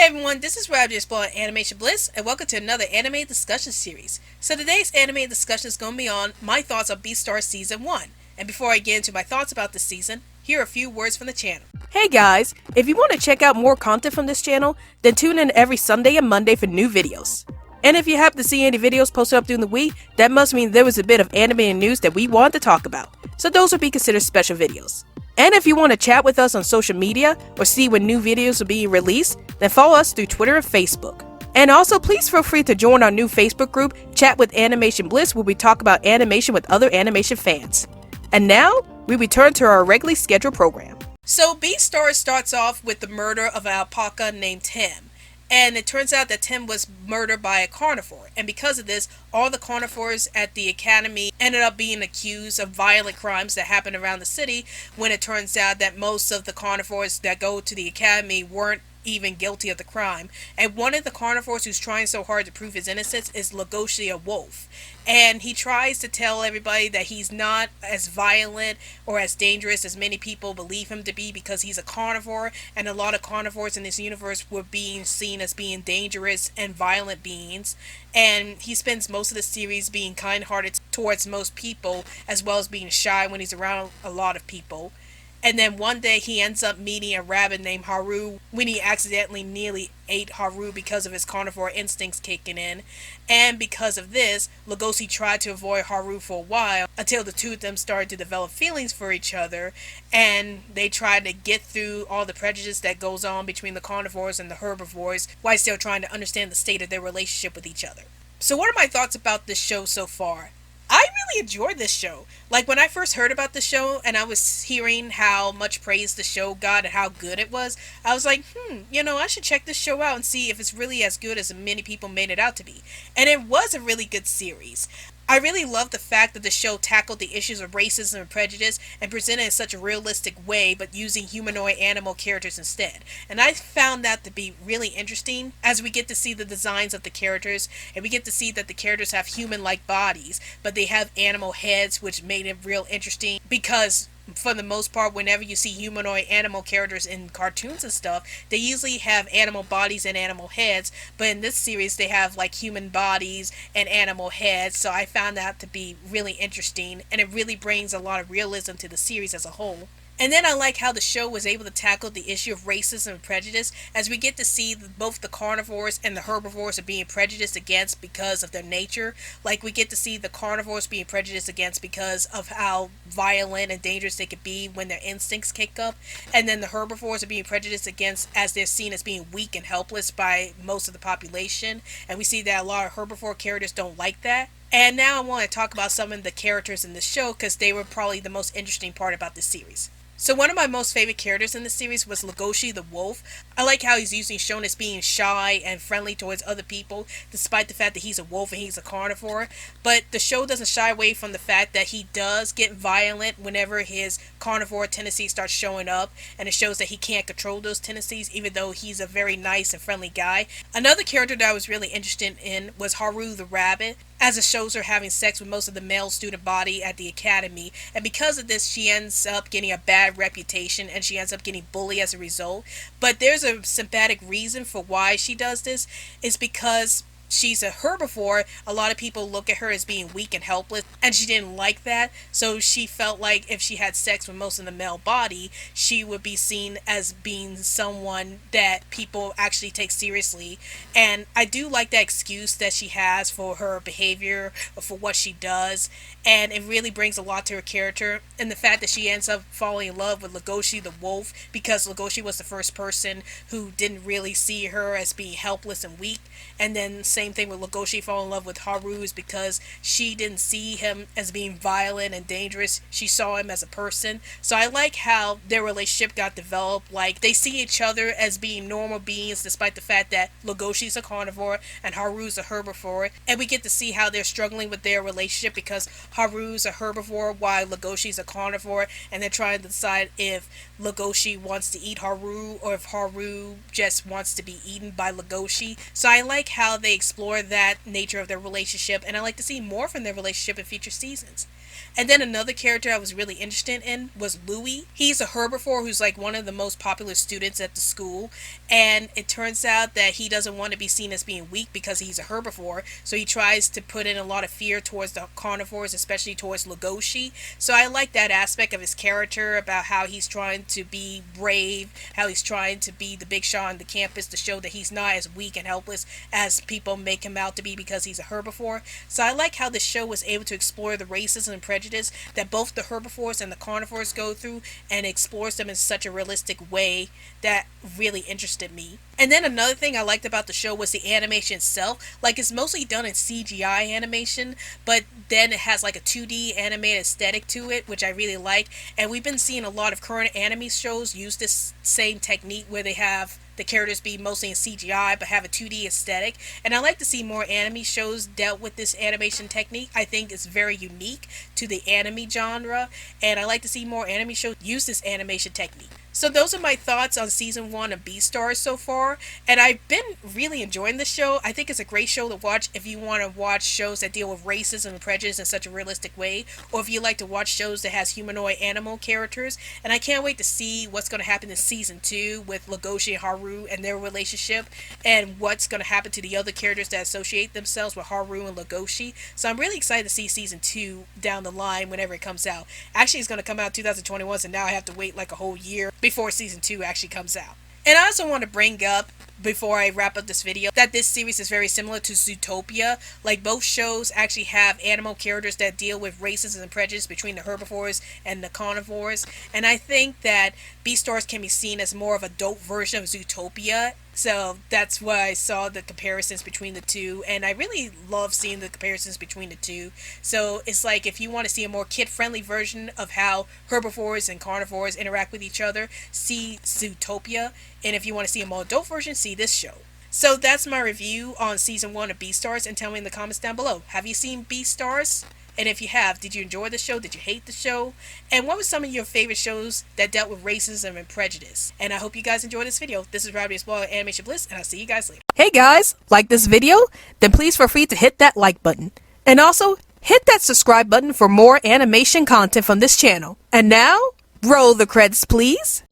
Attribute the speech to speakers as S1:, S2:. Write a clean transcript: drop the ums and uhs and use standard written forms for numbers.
S1: Everyone, this is Rob exploring Animation Bliss, and welcome to another anime discussion series. So today's anime discussion is going to be on my thoughts on Beastars Season 1. And before I get into my thoughts about this season, here are a few words from the channel. Hey guys, if you want to check out more content from this channel, then tune in every Sunday and Monday for new videos. And if you happen to see any videos posted up during the week, that must mean there was a bit of anime and news that we wanted to talk about. So those would be considered special videos. And if you want to chat with us on social media or see when new videos are being released, then follow us through Twitter and Facebook. And also, please feel free to join our new Facebook group, Chat with Animation Bliss, where we talk about animation with other animation fans. And now, we return to our regularly scheduled program. So, Beastars starts off with the murder of an alpaca named Tim. And it turns out that Tim was murdered by a carnivore. And because of this, all the carnivores at the academy ended up being accused of violent crimes that happened around the city, when it turns out that most of the carnivores that go to the academy weren't even guilty of the crime. And one of the carnivores who's trying so hard to prove his innocence is Legoshi, a wolf. And he tries to tell everybody that he's not as violent or as dangerous as many people believe him to be because he's a carnivore, and a lot of carnivores in this universe were being seen as being dangerous and violent beings. And he spends most of the series being kind-hearted towards most people, as well as being shy when he's around a lot of people. And then one day he ends up meeting a rabbit named Haru when he accidentally nearly ate Haru because of his carnivore instincts kicking in. And because of this, Legoshi tried to avoid Haru for a while until the two of them started to develop feelings for each other, and they tried to get through all the prejudice that goes on between the carnivores and the herbivores while still trying to understand the state of their relationship with each other. So what are my thoughts about this show so far? I really enjoyed this show. Like, when I first heard about the show and I was hearing how much praise the show got and how good it was, I was like, I should check this show out and see if it's really as good as many people made it out to be. And it was a really good series. I really love the fact that the show tackled the issues of racism and prejudice and presented it in such a realistic way, but using humanoid animal characters instead. And I found that to be really interesting, as we get to see the designs of the characters, and we get to see that the characters have human-like bodies, but they have animal heads, which made it real interesting, because for the most part, whenever you see humanoid animal characters in cartoons and stuff, they usually have animal bodies and animal heads, but in this series they have like human bodies and animal heads, so I found that to be really interesting, and it really brings a lot of realism to the series as a whole. And then I like how the show was able to tackle the issue of racism and prejudice, as we get to see both the carnivores and the herbivores are being prejudiced against because of their nature. Like, we get to see the carnivores being prejudiced against because of how violent and dangerous they could be when their instincts kick up, and then the herbivores are being prejudiced against as they're seen as being weak and helpless by most of the population, and we see that a lot of herbivore characters don't like that. And now I want to talk about some of the characters in the show, because they were probably the most interesting part about this series. So one of my most favorite characters in the series was Legoshi the wolf. I like how he's usually shown as being shy and friendly towards other people, despite the fact that he's a wolf and he's a carnivore. But the show doesn't shy away from the fact that he does get violent whenever his carnivore tendencies start showing up, and it shows that he can't control those tendencies, even though he's a very nice and friendly guy. Another character that I was really interested in was Haru the rabbit, as it shows her having sex with most of the male student body at the academy, and because of this she ends up getting a bad reputation and she ends up getting bullied as a result. But there's a sympathetic reason for why she does this. It's because she's a herbivore. A lot of people look at her as being weak and helpless, and she didn't like that, so she felt like if she had sex with most of the male body, she would be seen as being someone that people actually take seriously. And I do like that excuse that she has for her behavior or for what she does, and it really brings a lot to her character. And the fact that she ends up falling in love with Legoshi the wolf, because Legoshi was the first person who didn't really see her as being helpless and weak, and then same thing with Legoshi falling in love with Haru is because she didn't see him as being violent and dangerous. She saw him as a person. So I like how their relationship got developed. Like, they see each other as being normal beings, despite the fact that Legoshi's a carnivore and Haru's a herbivore. And we get to see how they're struggling with their relationship because Haru's a herbivore while Legoshi's a carnivore, and they're trying to decide if Legoshi wants to eat Haru or if Haru just wants to be eaten by Legoshi. So I like how they explore that nature of their relationship, and I like to see more from their relationship in future seasons. And then another character I was really interested in was Louis. He's a herbivore who's like one of the most popular students at the school, and it turns out that he doesn't want to be seen as being weak because he's a herbivore, so he tries to put in a lot of fear towards the carnivores, especially towards Legoshi. So I like that aspect of his character, about how he's trying to be brave, how he's trying to be the big shot on the campus to show that he's not as weak and helpless as people make him out to be because he's a herbivore. So I like how the show was able to explore the racism and prejudice that both the herbivores and the carnivores go through, and explores them in such a realistic way that really interested me. And then another thing I liked about the show was the animation itself. Like, it's mostly done in CGI animation, but then it has like a 2D animated aesthetic to it, which I really like. And we've been seeing a lot of current anime shows use this same technique where they have the characters be mostly in CGI but have a 2D aesthetic. And I like to see more anime shows dealt with this animation technique. I think it's very unique to the anime genre, and I like to see more anime shows use this animation technique. So those are my thoughts on season 1 of Beastars so far, and I've been really enjoying this show. I think it's a great show to watch if you want to watch shows that deal with racism and prejudice in such a realistic way, or if you like to watch shows that has humanoid animal characters. And I can't wait to see what's going to happen in season 2 with Legoshi and Haru and their relationship, and what's going to happen to the other characters that associate themselves with Haru and Legoshi. So I'm really excited to see season 2 down the line whenever it comes out. Actually, it's going to come out 2021, so now I have to wait like a whole year before season 2 actually comes out. And I also want to bring up, before I wrap up this video, that this series is very similar to Zootopia. Like, both shows actually have animal characters that deal with racism and prejudice between the herbivores and the carnivores. And I think that Beastars can be seen as more of a dope version of Zootopia. So that's why I saw the comparisons between the two, and I really love seeing the comparisons between the two. So it's like, if you want to see a more kid-friendly version of how herbivores and carnivores interact with each other, see Zootopia. And if you want to see a more adult version, see this show. So that's my review on season 1 of Beastars, and tell me in the comments down below, have you seen Beastars? And if you have, did you enjoy the show? Did you hate the show? And what were some of your favorite shows that dealt with racism and prejudice? And I hope you guys enjoyed this video. This is Robbie Spoiler Animation Bliss, and I'll see you guys later. Hey guys, like this video? Then please feel free to hit that like button. And also, hit that subscribe button for more animation content from this channel. And now, roll the credits please.